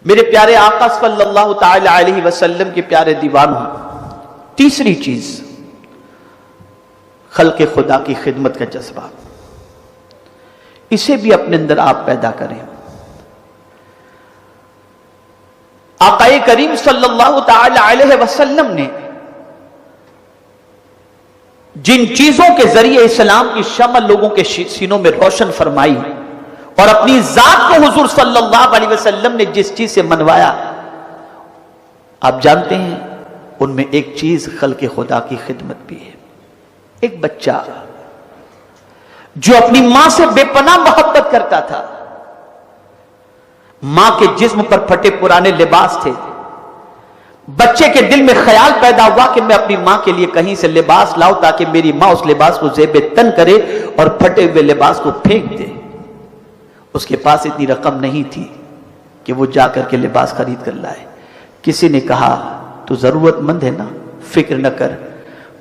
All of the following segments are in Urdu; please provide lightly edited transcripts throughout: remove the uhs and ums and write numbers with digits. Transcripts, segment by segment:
میرے پیارے آقا صلی اللہ تعالی علیہ وسلم کے پیارے دیوانوں، تیسری چیز خلق خدا کی خدمت کا جذبہ، اسے بھی اپنے اندر آپ پیدا کریں۔ آقا کریم صلی اللہ تعالی علیہ وسلم نے جن چیزوں کے ذریعے اسلام کی شمع لوگوں کے سینوں میں روشن فرمائی اور اپنی ذات کو حضور صلی اللہ علیہ وسلم نے جس چیز سے منوایا، آپ جانتے ہیں ان میں ایک چیز خلق خدا کی خدمت بھی ہے۔ ایک بچہ جو اپنی ماں سے بے پناہ محبت کرتا تھا، ماں کے جسم پر پھٹے پرانے لباس تھے، بچے کے دل میں خیال پیدا ہوا کہ میں اپنی ماں کے لیے کہیں سے لباس لاؤں تاکہ میری ماں اس لباس کو زیب تن کرے اور پھٹے ہوئے لباس کو پھینک دے۔ اس کے پاس اتنی رقم نہیں تھی کہ وہ جا کر کے لباس خرید کر لائے۔ کسی نے کہا تو ضرورت مند ہے نا، فکر نہ کر،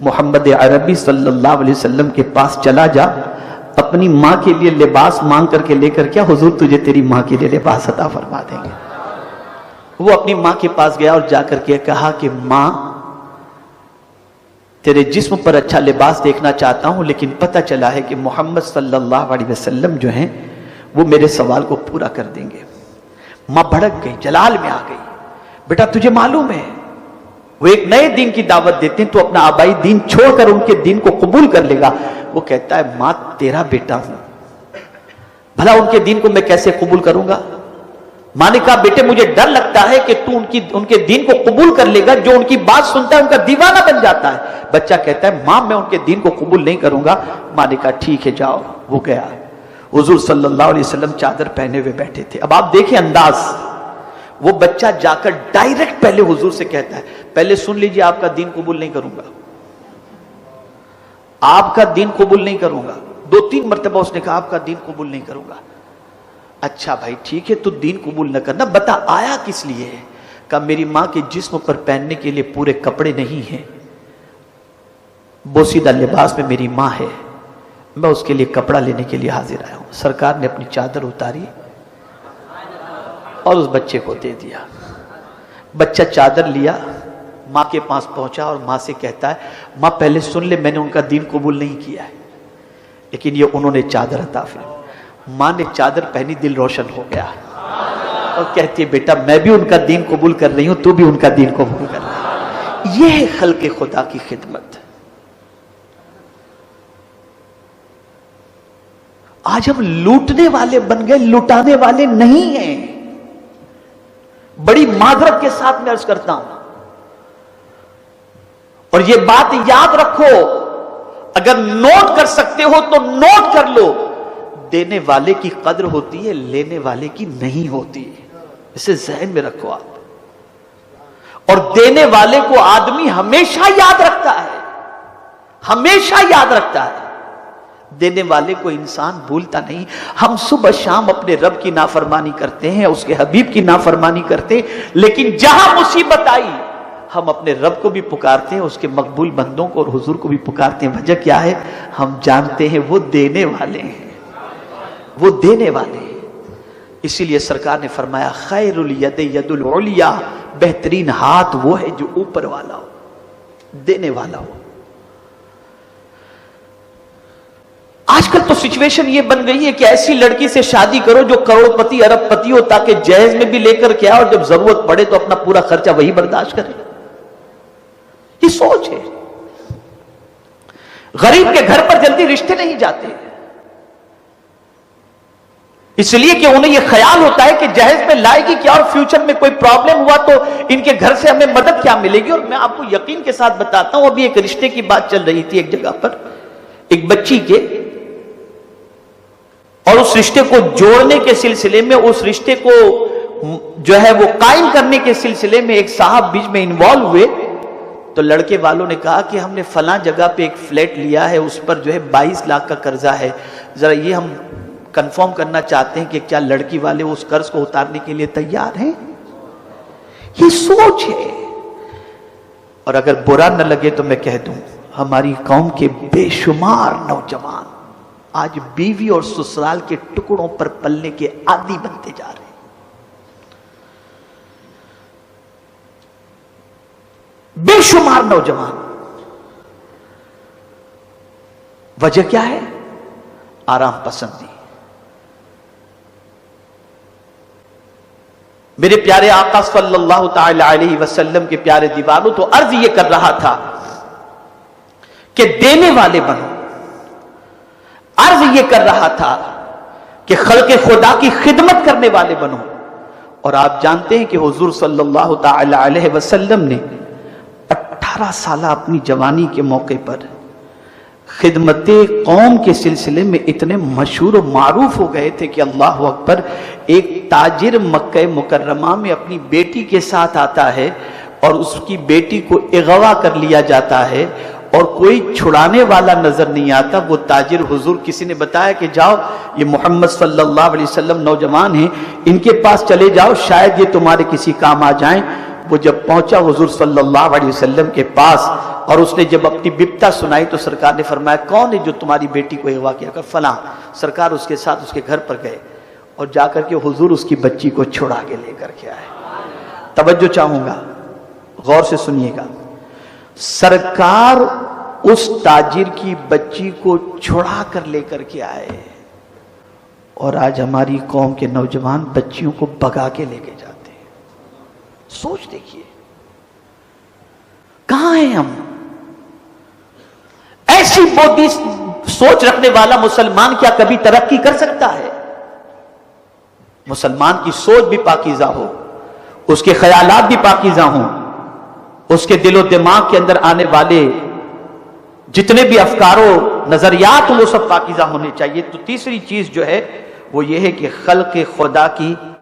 محمد عربی صلی اللہ علیہ وسلم کے پاس چلا جا، اپنی ماں کے لیے لباس مانگ کر کے لے کر کیا، حضور تجھے تیری ماں کے لیے لباس عطا فرما دیں گے۔ وہ اپنی ماں کے پاس گیا اور جا کر کے کہا کہ ماں، تیرے جسم پر اچھا لباس دیکھنا چاہتا ہوں، لیکن پتہ چلا ہے کہ محمد صلی اللہ علیہ وسلم جو ہیں وہ میرے سوال کو پورا کر دیں گے۔ ماں بھڑک گئی، جلال میں آ گئی، بیٹا تجھے معلوم ہے وہ ایک نئے دین کی دعوت دیتے ہیں، تو اپنا آبائی دین چھوڑ کر ان کے دین کو قبول کر لے گا۔ وہ کہتا ہے ماں تیرا بیٹا ہوں، بھلا ان کے دین کو میں کیسے قبول کروں گا؟ ماں نے کہا بیٹے مجھے ڈر لگتا ہے کہ تو ان کے دین کو قبول کر لے گا، جو ان کی بات سنتا ہے ان کا دیوانہ بن جاتا ہے۔ بچہ کہتا ہے ماں میں ان کے دین کو قبول نہیں کروں گا۔ ماں نے کہا ٹھیک ہے جاؤ۔ وہ گیا، حضور صلی اللہ علیہ وسلم چادر پہنے ہوئے بیٹھے تھے۔ اب آپ دیکھیں انداز، وہ بچہ جا کر ڈائریکٹ پہلے حضور سے کہتا ہے پہلے سن لیجئے آپ کا دین قبول نہیں کروں گا، آپ کا دین قبول نہیں کروں گا۔ 2-3 مرتبہ اس نے کہا آپ کا دین قبول نہیں کروں گا۔ اچھا بھائی ٹھیک ہے تو دین قبول نہ کرنا، بتا آیا کس لیے ہے؟ کہا میری ماں کے جسم پر پہننے کے لیے پورے کپڑے نہیں ہیں، بوسیدہ لباس میں میری ماں ہے، میں اس کے لیے کپڑا لینے کے لیے حاضر آیا ہوں۔ سرکار نے اپنی چادر اتاری اور اس بچے کو دے دیا۔ بچہ چادر لیا، ماں کے پاس پہنچا اور ماں سے کہتا ہے ماں پہلے سن لے، میں نے ان کا دین قبول نہیں کیا ہے، لیکن یہ انہوں نے چادر عطا فرمائی۔ ماں نے چادر پہنی، دل روشن ہو گیا اور کہتی ہے بیٹا میں بھی ان کا دین قبول کر رہی ہوں، تو بھی ان کا دین قبول کر رہا ہے۔ یہ ہے خلق خدا کی خدمت۔ آج ہم لوٹنے والے بن گئے، لٹانے والے نہیں ہیں۔ بڑی معذرت کے ساتھ میں عرض کرتا ہوں، اور یہ بات یاد رکھو، اگر نوٹ کر سکتے ہو تو نوٹ کر لو، دینے والے کی قدر ہوتی ہے، لینے والے کی نہیں ہوتی، اسے ذہن میں رکھو آپ۔ اور دینے والے کو آدمی ہمیشہ یاد رکھتا ہے، ہمیشہ یاد رکھتا ہے، دینے والے کو انسان بھولتا نہیں۔ ہم صبح شام اپنے رب کی نافرمانی کرتے ہیں، اس کے حبیب کی نافرمانی کرتے ہیں، لیکن جہاں مصیبت آئی ہم اپنے رب کو بھی پکارتے ہیں، اس کے مقبول بندوں کو اور حضور کو بھی پکارتے ہیں۔ وجہ کیا ہے؟ ہم جانتے ہیں وہ دینے والے ہیں، وہ دینے والے ہیں۔ اسی لیے سرکار نے فرمایا خیر الید ید العلیٰ، بہترین ہاتھ وہ ہے جو اوپر والا ہو، دینے والا ہو۔ آج کل تو سچویشن یہ بن گئی ہے کہ ایسی لڑکی سے شادی کرو جو کروڑ پتی ارب پتی ہو، تاکہ جہیز میں بھی لے کر کے آؤ اور جب ضرورت پڑے تو اپنا پورا خرچہ وہی برداشت کرے۔ یہ سوچ ہے۔ غریب کے گھر پر جلدی رشتے نہیں جاتے، اس لیے کہ انہیں یہ خیال ہوتا ہے کہ جہیز میں لائے گی کیا اور فیوچر میں کوئی پرابلم ہوا تو ان کے گھر سے ہمیں مدد کیا ملے گی۔ اور میں آپ کو یقین کے ساتھ بتاتا ہوں، ابھی ایک رشتے کی بات چل رہی تھی ایک جگہ پر، ایک بچی کے، اور اس رشتے کو جوڑنے کے سلسلے میں، اس رشتے کو جو ہے وہ قائم کرنے کے سلسلے میں ایک صاحب بیچ میں انوالو ہوئے، تو لڑکے والوں نے کہا کہ ہم نے فلاں جگہ پہ ایک فلیٹ لیا ہے، اس پر جو ہے 22 لاکھ کا قرضہ ہے، ذرا یہ ہم کنفرم کرنا چاہتے ہیں کہ کیا لڑکی والے اس قرض کو اتارنے کے لیے تیار ہیں۔ یہ سوچ ہے۔ اور اگر برا نہ لگے تو میں کہہ دوں، ہماری قوم کے بے شمار نوجوان آج بیوی اور سسرال کے ٹکڑوں پر پلنے کے عادی بنتے جا رہے ہیں۔ بے شمار نوجوان. وجہ کیا ہے؟ آرام پسندی. میرے پیارے آقا صلی اللہ تعالی علیہ وسلم کے پیارے دیوانوں تو عرض یہ کر رہا تھا کہ دینے والے بنو. عرض یہ کر رہا تھا کہ خلق خدا کی خدمت کرنے والے بنو. اور آپ جانتے ہیں کہ حضور صلی اللہ تعالی علیہ وسلم نے 18 سالہ اپنی جوانی کے موقع پر خدمت قوم کے سلسلے میں اتنے مشہور و معروف ہو گئے تھے کہ اللہ اکبر. ایک تاجر مکہ مکرمہ میں اپنی بیٹی کے ساتھ آتا ہے اور اس کی بیٹی کو اغوا کر لیا جاتا ہے اور کوئی چھڑانے والا نظر نہیں آتا. وہ تاجر حضور کسی نے بتایا کہ جاؤ یہ محمد صلی اللہ علیہ وسلم نوجوان ہیں, ان کے پاس چلے جاؤ, شاید یہ تمہارے کسی کام آ جائیں. وہ جب پہنچا حضور صلی اللہ علیہ وسلم کے پاس اور اس نے جب اپنی بپتا سنائی تو سرکار نے فرمایا کون ہے جو تمہاری بیٹی کو اغوا کیا؟ کر فلاں. سرکار اس کے ساتھ اس کے گھر پر گئے اور جا کر کے حضور اس کی بچی کو چھڑا کے لے کر کے آئے. توجہ چاہوں گا, غور سے سنیے گا. سرکار اس تاجر کی بچی کو چھڑا کر لے کر کے آئے اور آج ہماری قوم کے نوجوان بچیوں کو بگا کے لے کے جاتے ہیں. سوچ دیکھیے کہاں ہیں ہم. ایسی بودھی سوچ رکھنے والا مسلمان کیا کبھی ترقی کر سکتا ہے؟ مسلمان کی سوچ بھی پاکیزہ ہو, اس کے خیالات بھی پاکیزہ ہوں, اس کے دل و دماغ کے اندر آنے والے جتنے بھی افکار و نظریات وہ سب پاکیزہ ہونے چاہیے. تو تیسری چیز جو ہے وہ یہ ہے کہ خلق خدا کی